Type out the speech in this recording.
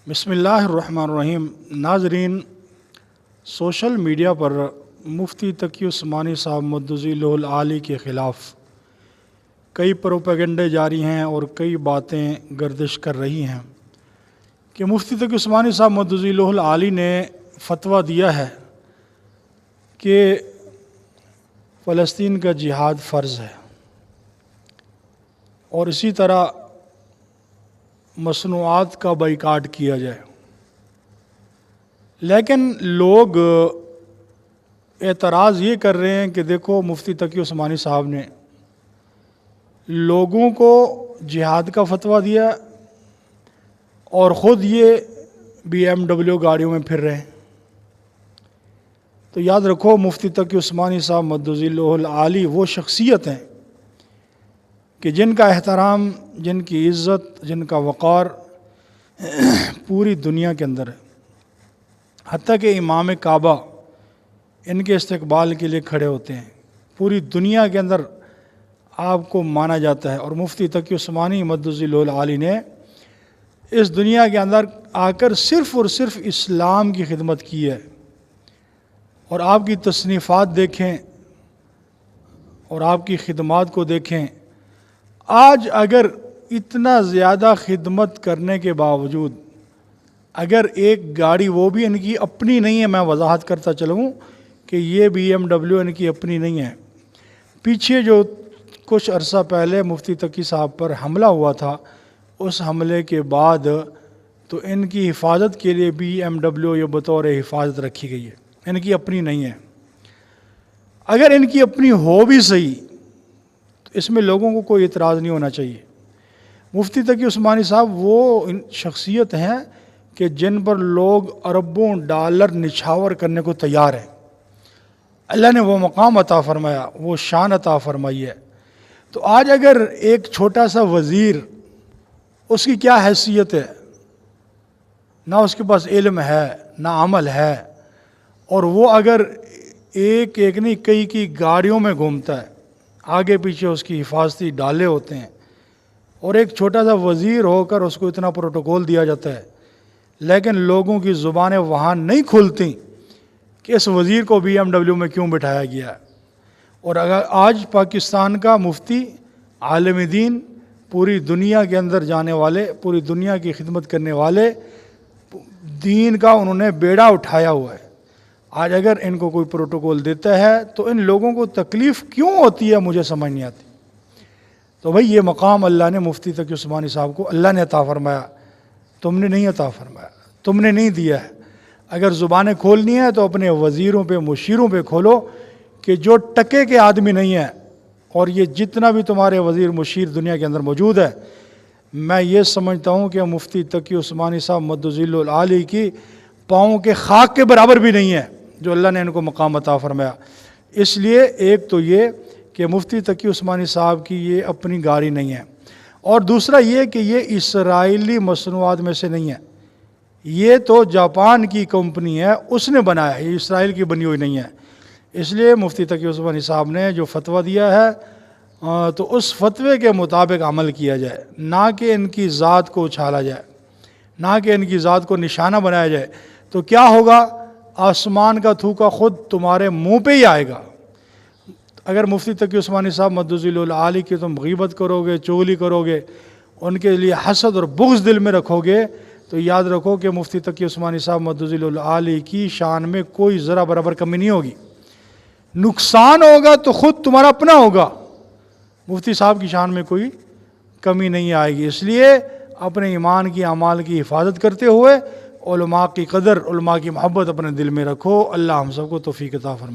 बिस्मिल्लाहिर्रहमानिर्रहीम। नाज़रीन, social media पर मुफ्ती तकी उस्मानी साहब मद्दुज़िल्लहुल आली के ख़िलाफ़ कई प्रोपेगेंडे जारी हैं और कई बातें गर्दिश कर रही हैं कि मुफ्ती तकी उस्मानी साहब मद्दुज़िल्लहुल आली ने फ़तवा दिया है कि फ़लस्तीन का जिहाद फ़र्ज़ है और इसी तरह मसनूआत का बाइकाट किया जाए। लेकिन लोग एतराज़ ये कर रहे हैं कि देखो, मुफ्ती तकी उस्मानी साहब ने लोगों को जिहाद का फतवा दिया और ख़ुद ये BMW गाड़ियों में फिर रहे हैं। तो याद रखो, मुफ्ती तकी उस्मानी साहब मद्दुज़िल्लहुल आली वो शख्सियत हैं कि जिनका एहतराम, जिनकी इज़्ज़त, जिनका वक़ार पूरी दुनिया के अंदर है। हत्ता कि इमाम काबा इनके इस्तक़बाल के लिए खड़े होते हैं। पूरी दुनिया के अंदर आपको माना जाता है। और मुफ्ती तकी उस्मानी मद्दुज़िल्लहुल आली ने इस दुनिया के अंदर आकर सिर्फ़ और सिर्फ इस्लाम की खिदमत की है। और आपकी तसनीफ़ात देखें और आपकी खिदमत को देखें। आज अगर इतना ज़्यादा खिदमत करने के बावजूद अगर एक गाड़ी, वो भी इनकी अपनी नहीं है, मैं वजाहत करता चलूँ कि ये BMW इनकी अपनी नहीं है। पीछे जो कुछ अरसा पहले मुफ्ती तकी साहब पर हमला हुआ था, उस हमले के बाद तो इनकी हिफाजत के लिए BMW ये बतौर हिफाजत रखी गई है, इनकी अपनी नहीं है। अगर इनकी अपनी हो भी सही तो इसमें लोगों को कोई इतराज़ नहीं होना चाहिए। मुफ्ती तकी उस्मानी साहब वो शख्सियत हैं कि जिन पर लोग अरबों डॉलर निछावर करने को तैयार हैं। अल्लाह ने वो मकाम अता फ़रमाया, वो शान अता फ़रमाई है। तो आज अगर एक छोटा सा वज़ीर, उसकी क्या हैसियत है, ना उसके पास इल्म है ना अमल है, और वो अगर एक एक नहीं कई की गाड़ियों में घूमता है, आगे पीछे उसकी हिफाजती डाले होते हैं, और एक छोटा सा वज़ीर होकर उसको इतना प्रोटोकॉल दिया जाता है, लेकिन लोगों की ज़ुबानें वहाँ नहीं खुलती कि इस वज़ीर को BMW में क्यों बिठाया गया है। और अगर आज पाकिस्तान का मुफ्ती, आलिम दीन, पूरी दुनिया के अंदर जाने वाले, पूरी दुनिया की खिदमत करने वाले, दीन का उन्होंने बेड़ा उठाया हुआ है। आज अगर इनको कोई प्रोटोकॉल देता है तो इन लोगों को तकलीफ़ क्यों होती है, मुझे समझ नहीं आती। तो भाई, ये मकाम अल्लाह ने मुफ्ती तकी उस्मानी साहब को अल्लाह ने अता फ़रमाया, तुमने नहीं अता फ़रमाया, तुमने नहीं दिया है। अगर ज़ुबानें खोलनी है तो अपने वज़ीरों पे, मुशीरों पे खोलो कि जो टके के आदमी नहीं है, और ये जितना भी तुम्हारे वज़ीर मुशीर दुनिया के अंदर मौजूद है, मैं ये समझता हूँ कि मुफ्ती तकी उस्मानी साहब मद्दुज़िल्लहुल आली की पाँव के खाक के बराबर भी नहीं है जो अल्लाह ने इनको मकाम अता फ़रमाया। इसलिए एक तो ये कि मुफ्ती तकी उस्मानी साहब की ये अपनी गाड़ी नहीं है, और दूसरा ये कि ये इसराइली मसनूआत में से नहीं है। ये तो जापान की कंपनी है, उसने बनाया है, ये इसराइल की बनी हुई नहीं है। इसलिए मुफ्ती तकी उस्मानी साहब ने जो फतवा दिया है तो उस फतवे के मुताबिक अमल किया जाए, ना कि इनकी ज़ात को उछाला जाए, ना कि इनकी ज़ात को निशाना बनाया जाए। तो क्या होगा, आसमान का थूका खुद तुम्हारे मुंह पे ही आएगा। अगर मुफ्ती तकी उस्मानी साहब मद्दुज़िल्लहुल आली की तुम गीबत करोगे, चुगली करोगे, उनके लिए हसद और बुग़्ज़ दिल में रखोगे, तो याद रखो कि मुफ्ती तकी उस्मानी साहब मद्दुज़िल्लहुल आली की शान में कोई ज़रा बराबर कमी नहीं होगी। नुकसान होगा तो ख़ुद तुम्हारा अपना होगा, मुफ्ती साहब की शान में कोई कमी नहीं आएगी। इसलिए अपने ईमान की, अमाल की हिफाजत करते हुए उलमा की कदर, उलमा की मोहब्बत अपने दिल में रखो। अल्लाह हम सबको तौफ़ीक़ अता फ़रमाए।